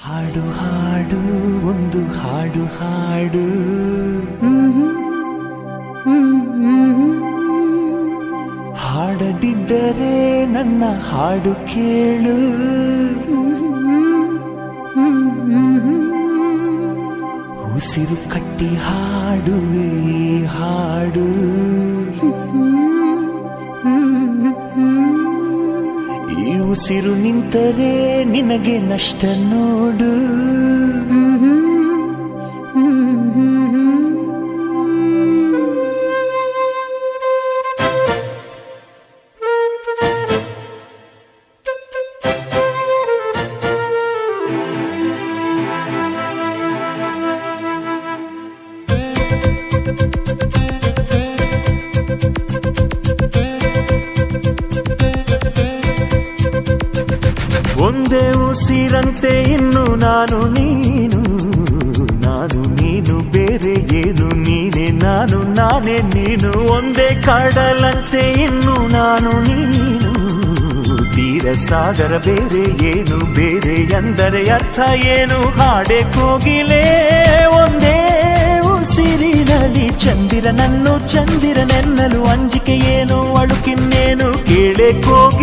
ಹಾಡು ಹಾಡು ಒಂದು ಹಾಡು ಹಾಡು ಹಾಡದಿದ್ದರೆ ನನ್ನ ಹಾಡು ಕೇಳು ಉಸಿರು ಕಟ್ಟಿ ಹಾಡುವೆ ಹಾಡು ಈ ಉಸಿರು ನಿಂತರೆ ನಿನಗೆ ನಷ್ಟ ನೋಡು ಒಂದೇ ಉಸಿರಂತೆ ಇನ್ನು ನಾನು ನೀನು ಬೇರೆ ಏನು ನೀನೆ ನಾನು ನಾನೇ ನೀನು ಒಂದೇ ಕಡಲಂತೆ ಇನ್ನು ನಾನು ನೀನು ತೀರ ಸಾಗರ ಬೇರೆ ಏನು ಬೇರೆ ಎಂದರೆ ಅರ್ಥ ಏನು ಹಾಡೆ ಕೋಗಿಲೆ ಒಂದೇ ಉಸಿರಿನಲ್ಲಿ ಚಂದಿರನನ್ನು ಚಂದಿರನೆನ್ನಲು ಅಂಜಿಕೆ ಏನು ಅಳುಕಿನ್ನೇನು ಕೇಳೆ ಕೋಗಿಲೆ